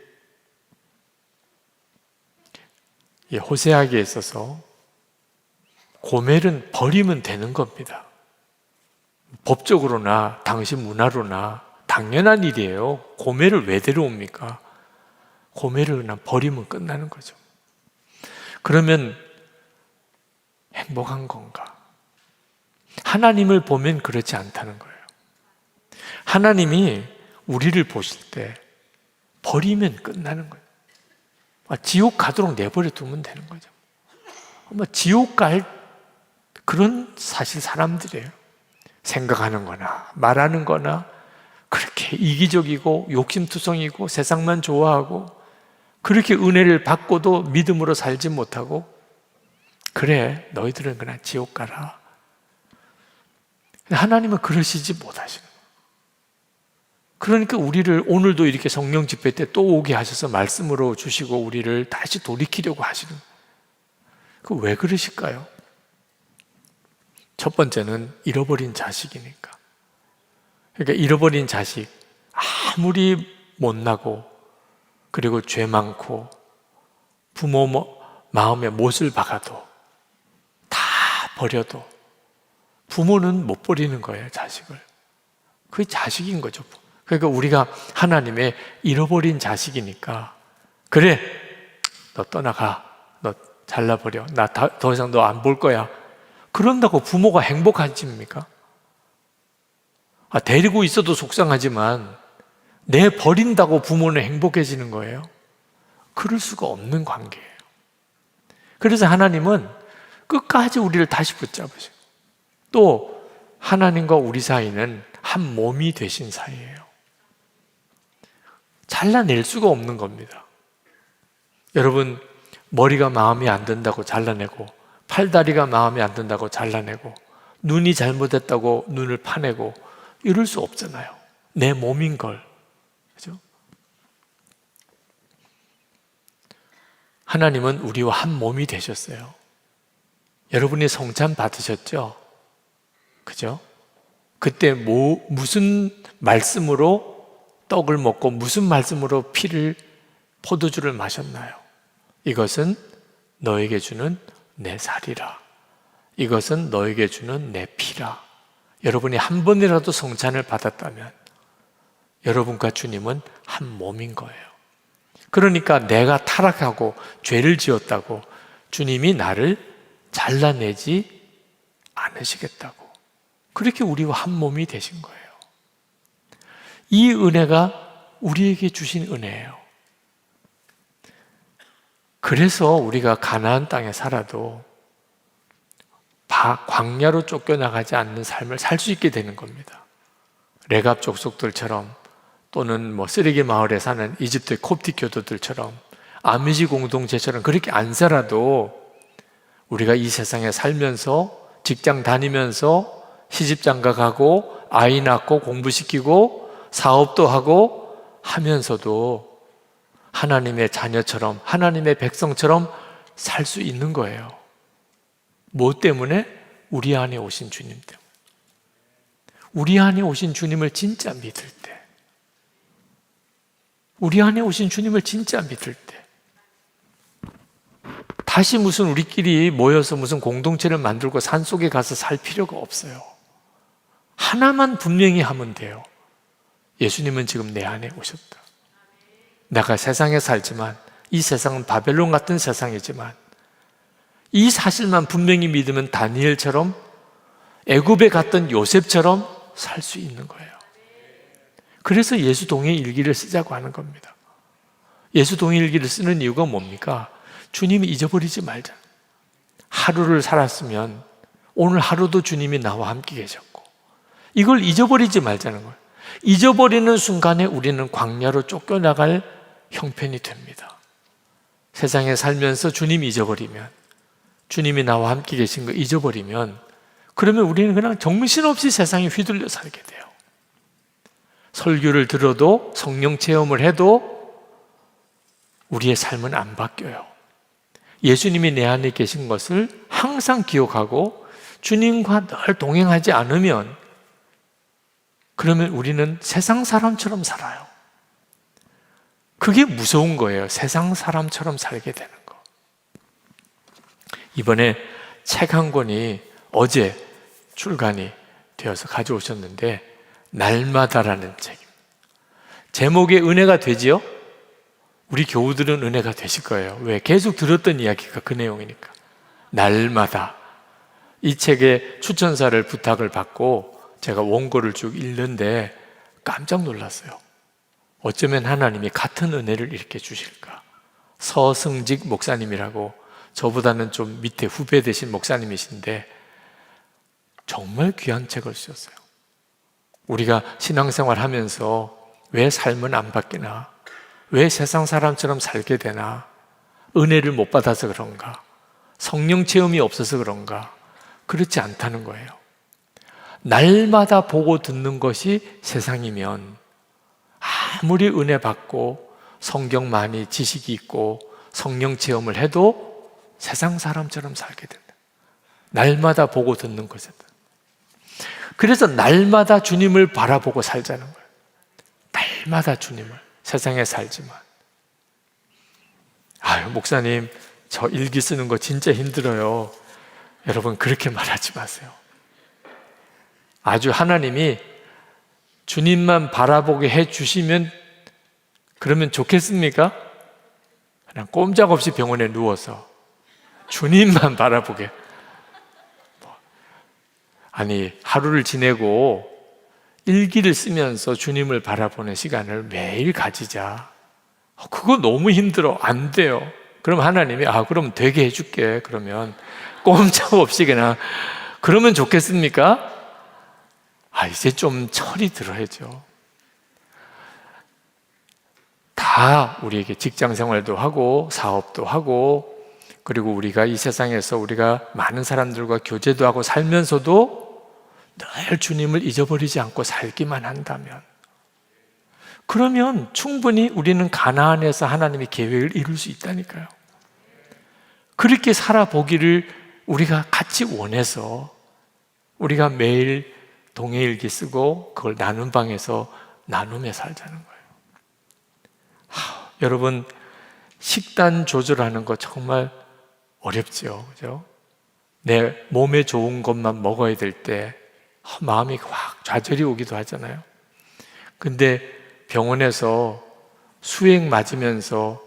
Speaker 1: 이 호세아기에 있어서 고멜은 버리면 되는 겁니다. 법적으로나 당시 문화로나 당연한 일이에요. 고멜을 왜 데려옵니까? 고멜을 그냥 버리면 끝나는 거죠. 그러면 행복한 건가? 하나님을 보면 그렇지 않다는 거예요. 하나님이 우리를 보실 때 버리면 끝나는 거예요. 지옥 가도록 내버려 두면 되는 거죠. 지옥 갈 그런 사실 사람들이에요. 생각하는 거나 말하는 거나 그렇게 이기적이고 욕심투성이고 세상만 좋아하고 그렇게 은혜를 받고도 믿음으로 살지 못하고 그래 너희들은 그냥 지옥 가라. 하나님은 그러시지 못하시는 거예요. 그러니까 우리를 오늘도 이렇게 성령 집회 때 또 오게 하셔서 말씀으로 주시고 우리를 다시 돌이키려고 하시는 거예요. 왜 그러실까요? 첫 번째는 잃어버린 자식이니까. 그러니까 잃어버린 자식 아무리 못나고 그리고 죄 많고 부모 마음에 못을 박아도 다 버려도 부모는 못 버리는 거예요. 자식을. 그게 자식인 거죠. 그러니까 우리가 하나님의 잃어버린 자식이니까 그래 너 떠나가 너 잘라버려 나 더 이상 너 안 볼 거야 그런다고 부모가 행복하십니까? 데리고 있어도 속상하지만 내 버린다고 부모는 행복해지는 거예요? 그럴 수가 없는 관계예요. 그래서 하나님은 끝까지 우리를 다시 붙잡으시고 또 하나님과 우리 사이는 한 몸이 되신 사이예요. 잘라낼 수가 없는 겁니다. 여러분 머리가 마음에 안 든다고 잘라내고 팔다리가 마음에 안 든다고 잘라내고 눈이 잘못했다고 눈을 파내고 이럴 수 없잖아요. 내 몸인 걸. 그죠? 하나님은 우리와 한 몸이 되셨어요. 여러분이 성찬 받으셨죠? 그죠? 그때 무슨 말씀으로 떡을 먹고 무슨 말씀으로 포도주를 마셨나요? 이것은 너에게 주는 내 살이라. 이것은 너에게 주는 내 피라. 여러분이 한 번이라도 성찬을 받았다면 여러분과 주님은 한 몸인 거예요. 그러니까 내가 타락하고 죄를 지었다고 주님이 나를 잘라내지 않으시겠다고 그렇게 우리와 한 몸이 되신 거예요. 이 은혜가 우리에게 주신 은혜예요. 그래서 우리가 가나안 땅에 살아도 광야로 쫓겨나가지 않는 삶을 살 수 있게 되는 겁니다. 레갑 족속들처럼 또는 쓰레기 마을에 사는 이집트의 콥틱 교도들처럼 아미지 공동체처럼 그렇게 안 살아도 우리가 이 세상에 살면서 직장 다니면서 시집장가 가고 아이 낳고 공부시키고 사업도 하고 하면서도 하나님의 자녀처럼 하나님의 백성처럼 살 수 있는 거예요. 뭐 때문에? 우리 안에 오신 주님 때문에. 우리 안에 오신 주님을 진짜 믿을 때, 우리 안에 오신 주님을 진짜 믿을 때 다시 무슨 우리끼리 모여서 무슨 공동체를 만들고 산속에 가서 살 필요가 없어요. 하나만 분명히 하면 돼요. 예수님은 지금 내 안에 오셨다. 내가 세상에 살지만 이 세상은 바벨론 같은 세상이지만 이 사실만 분명히 믿으면 다니엘처럼 애굽에 갔던 요셉처럼 살 수 있는 거예요. 그래서 예수 동의 일기를 쓰자고 하는 겁니다. 예수 동의 일기를 쓰는 이유가 뭡니까? 주님이 잊어버리지 말자. 하루를 살았으면 오늘 하루도 주님이 나와 함께 계셨고 이걸 잊어버리지 말자는 거예요. 잊어버리는 순간에 우리는 광야로 쫓겨나갈 형편이 됩니다. 세상에 살면서 주님 잊어버리면, 주님이 나와 함께 계신 거 잊어버리면, 그러면 우리는 그냥 정신없이 세상에 휘둘려 살게 돼요. 설교를 들어도 성령 체험을 해도 우리의 삶은 안 바뀌어요. 예수님이 내 안에 계신 것을 항상 기억하고 주님과 늘 동행하지 않으면, 그러면 우리는 세상 사람처럼 살아요. 그게 무서운 거예요. 세상 사람처럼 살게 되는 거. 이번에 책 한 권이 어제 출간이 되어서 가져오셨는데, 날마다라는 책입니다. 제목에 은혜가 되지요? 우리 교우들은 은혜가 되실 거예요. 왜? 계속 들었던 이야기가 그 내용이니까. 날마다. 이 책의 추천사를 부탁을 받고 제가 원고를 쭉 읽는데 깜짝 놀랐어요. 어쩌면 하나님이 같은 은혜를 이렇게 주실까. 서승직 목사님이라고, 저보다는 좀 밑에 후배 되신 목사님이신데 정말 귀한 책을 쓰셨어요. 우리가 신앙생활 하면서 왜 삶은 안 바뀌나? 왜 세상 사람처럼 살게 되나? 은혜를 못 받아서 그런가? 성령 체험이 없어서 그런가? 그렇지 않다는 거예요. 날마다 보고 듣는 것이 세상이면 아무리 은혜 받고 성경 많이 지식이 있고 성령 체험을 해도 세상 사람처럼 살게 된다. 날마다 보고 듣는 것이다. 그래서 날마다 주님을 바라보고 살자는 거예요. 날마다 주님을. 세상에 살지만. 아유, 목사님, 저 일기 쓰는 거 진짜 힘들어요. 여러분, 그렇게 말하지 마세요. 아주 하나님이 주님만 바라보게 해주시면 그러면 좋겠습니까? 그냥 꼼짝없이 병원에 누워서 주님만 바라보게. 아니, 하루를 지내고 일기를 쓰면서 주님을 바라보는 시간을 매일 가지자. 그거 너무 힘들어. 안 돼요. 그럼 하나님이 그럼 되게 해줄게. 그러면 꼼짝없이 그냥. 그러면 좋겠습니까? 이제 좀 철이 들어야죠. 다 우리에게 직장 생활도 하고 사업도 하고, 그리고 우리가 이 세상에서 우리가 많은 사람들과 교제도 하고 살면서도 늘 주님을 잊어버리지 않고 살기만 한다면, 그러면 충분히 우리는 가나안에서 하나님의 계획을 이룰 수 있다니까요. 그렇게 살아보기를 우리가 같이 원해서 우리가 매일 동해일기 쓰고 그걸 나눈 방에서 나누며 살자는 거예요. 여러분, 식단 조절하는 거 정말 어렵죠, 그죠? 내 몸에 좋은 것만 먹어야 될 때 마음이 확 좌절이 오기도 하잖아요. 근데 병원에서 수액 맞으면서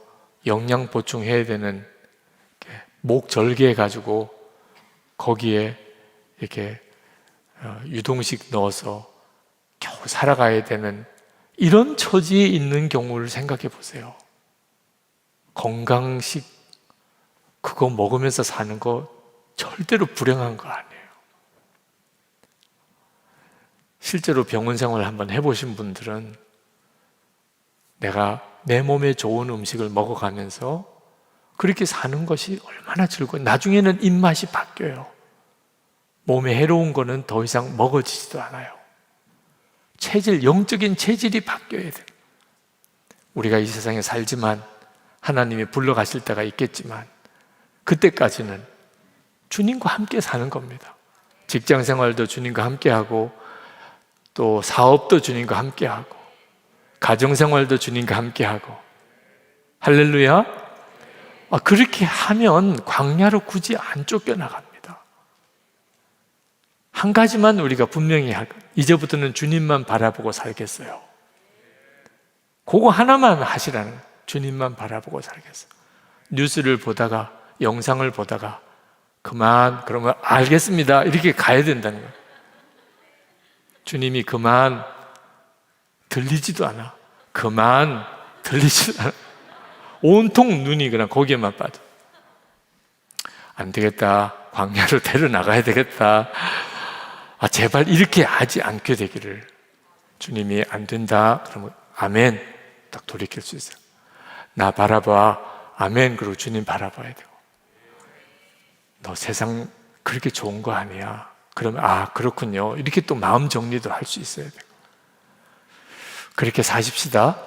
Speaker 1: 영양 보충해야 되는 목 절개 해가지고 거기에 이렇게 유동식 넣어서 겨우 살아가야 되는 이런 처지에 있는 경우를 생각해 보세요. 건강식 그거 먹으면서 사는 거 절대로 불행한 거 아니에요. 실제로 병원 생활을 한번 해보신 분들은 내가 내 몸에 좋은 음식을 먹어가면서 그렇게 사는 것이 얼마나 즐거워요. 나중에는 입맛이 바뀌어요. 몸에 해로운 거는 더 이상 먹어지지도 않아요. 체질, 영적인 체질이 바뀌어야 돼요. 우리가 이 세상에 살지만 하나님이 불러가실 때가 있겠지만 그때까지는 주님과 함께 사는 겁니다. 직장 생활도 주님과 함께하고 또 사업도 주님과 함께하고 가정 생활도 주님과 함께하고. 할렐루야. 그렇게 하면 광야로 굳이 안 쫓겨나갑니다. 한 가지만 우리가 분명히 이제부터는 주님만 바라보고 살겠어요. 그거 하나만 하시라는 거예요. 주님만 바라보고 살겠어요. 뉴스를 보다가 영상을 보다가 그만, 그러면 알겠습니다 이렇게 가야 된다는 거예요. 주님이 그만, 들리지도 않아. 그만, 들리지도 않아. 온통 눈이 그냥 거기에만 빠져. 안 되겠다. 광야로 데려나가야 되겠다. 제발 이렇게 하지 않게 되기를 주님이 안 된다 그러면 아멘 딱 돌이킬 수 있어요. 나 바라봐 아멘 그리고 주님 바라봐야 되고 너 세상 그렇게 좋은 거 아니야 그러면 아 그렇군요 이렇게 또 마음 정리도 할 수 있어야 되고 그렇게 사십시다.